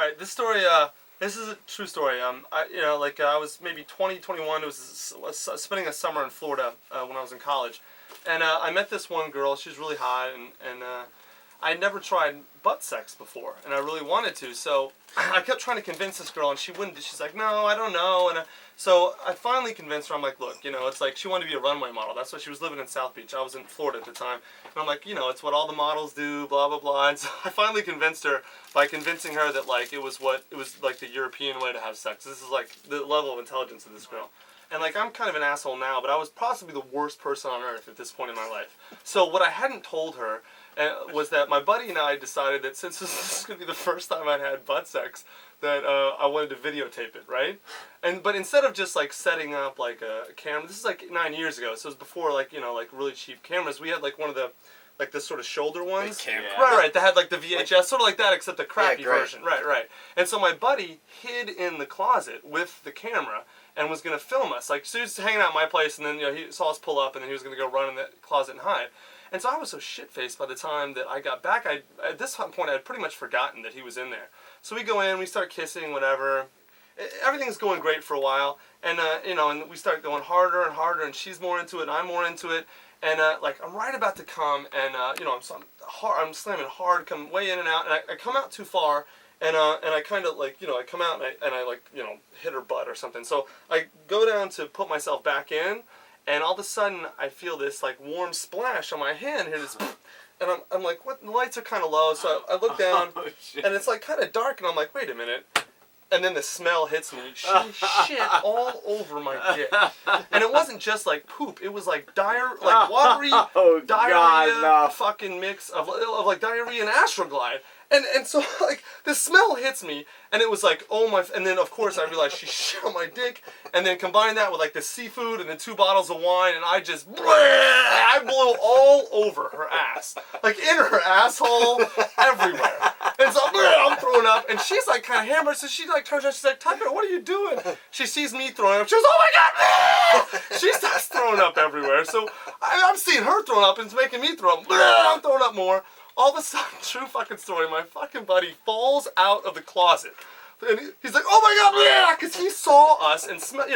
All right, this story. This is a true story. I was maybe 20, 21. It was spending a summer in Florida when I was in college, and I met this one girl. She was really hot, and I never tried butt sex before, and I really wanted to. So I kept trying to convince this girl, and she wouldn't. She's like, no, I don't know. And so I finally convinced her. I'm like, look, it's like she wanted to be a runway model. That's why she was living in South Beach. I was in Florida at the time. And I'm like, it's what all the models do, blah, blah, blah. And so I finally convinced her by convincing her that, like, it was like the European way to have sex. This is, like, the level of intelligence of this girl. And, like, I'm kind of an asshole now, but I was possibly the worst person on earth at this point in my life. So what I hadn't told her was that my buddy and I decided that since this is going to be the first time I'd had butt sex, that I wanted to videotape it, right? But instead of just like setting up like a camera, this is like 9 years ago, so it was before like like really cheap cameras. We had like one of the like the sort of shoulder ones, right. They had like the VHS, sort of like that, except the crappy version, right. And so my buddy hid in the closet with the camera and was gonna film us. Like so he was hanging out at my place, and then he saw us pull up, and then he was gonna go run in the closet and hide. And so I was so shit-faced by the time that I got back. At this point, I had pretty much forgotten that he was in there. So we go in, we start kissing, whatever. Everything's going great for a while, and and we start going harder and harder, and she's more into it, and I'm more into it, and like I'm right about to come, and I'm slamming hard, come way in and out, and I come out too far, and I kind of like I come out and I like hit her butt or something. So I go down to put myself back in. And all of a sudden, I feel this like warm splash on my hand here, and I'm like, what? The lights are kind of low, so I look down, and it's like kind of dark, and I'm like, wait a minute. And then the smell hits me. She shit all over my dick, and it wasn't just like poop. It was like watery diarrhea, fucking mix of like diarrhea and Astroglide. And so, like, the smell hits me, and it was like, oh my, and then, of course, I realized she shit on my dick, and then combine that with, like, the seafood and the 2 bottles of wine, and I just, I blew all over her ass. Like, in her asshole, everywhere. And so, I'm throwing up, and she's, like, kind of hammered, so she, like, turns around, she's like, Tucker, what are you doing? She sees me throwing up, she goes, oh my God, she starts throwing up everywhere. So, I'm seeing her throwing up, and it's making me throw up. I'm throwing up more. All of a sudden, true fucking story, my fucking buddy falls out of the closet. And he's like, oh my God, yeah, because he saw us and smelled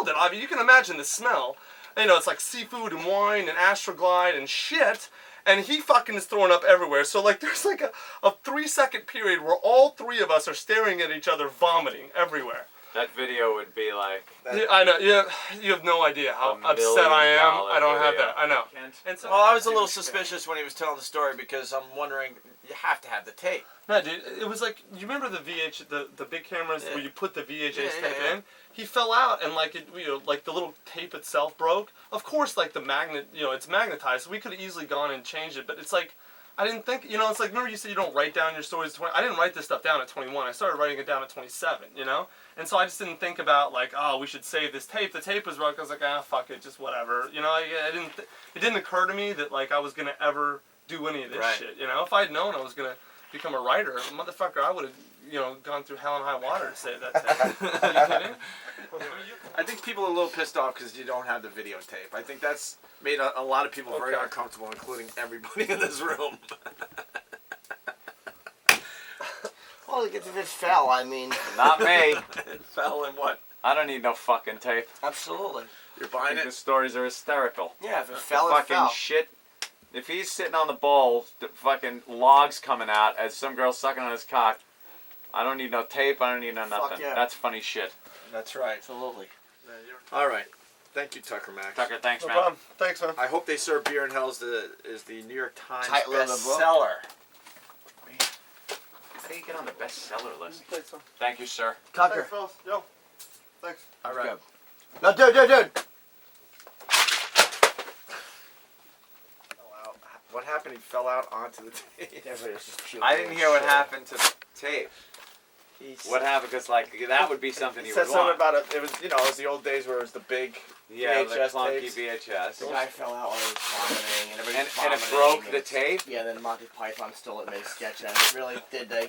it. I mean, you can imagine the smell. And, it's like seafood and wine and Astroglide and shit. And he fucking is throwing up everywhere. So, like, there's like a 3-second period where all 3 of us are staring at each other, vomiting everywhere. That video would be like... I know. You have no idea how upset I am. I don't have that. I know. And so, well, I was a little suspicious when he was telling the story because I'm wondering, you have to have the tape. No, dude. It was like, you remember the big cameras where you put the VHS tape in? He fell out and like like the little tape itself broke. Of course, like the magnet, it's magnetized. So we could have easily gone and changed it, but it's like, I didn't think, it's like, remember you said you don't write down your stories at 20? I didn't write this stuff down at 21. I started writing it down at 27, And so I just didn't think about, like, oh, we should save this tape. The tape was broke. I was like, fuck it, just whatever. It didn't occur to me that, like, I was going to ever do any of this shit, If I had known I was going to become a writer, motherfucker, I would have, gone through hell and high water to save that tape. Are you kidding? I think people are a little pissed off because you don't have the videotape. I think that's made a lot of people very uncomfortable, including everybody in this room. Well, if it fell, I mean... Not me. It fell in what? I don't need no fucking tape. Absolutely. You're buying it? The stories are hysterical. Yeah, if it fell, it fucking fell. Shit. If he's sitting on the bowl, the fucking logs coming out as some girl sucking on his cock, I don't need no tape, I don't need no nothing. Yeah. That's funny shit. That's right. Absolutely. All right. Thank you, Tucker Max. Tucker, thanks, No man. problem. Thanks, man. I hope they serve beer in hell is the New York Times Title of the book. bestseller. How do you get on the bestseller list? Thanks, son. Thank you, sir. Tucker. Thanks, fellas. Yo. Thanks. All right. No, dude. What happened? He fell out onto the tape. Everybody's just puking. I didn't hear what happened to the tape. He's, What happened? Because like that would be something he you said would something want. about it. It was it was the old days where it was the big Yeah, the VHS clunky tapes. VHS. The guy fell out while he was vomiting, and everybody And it broke the tape? Yeah, then Monty Python stole it and made a sketch out of it. Really? Did they?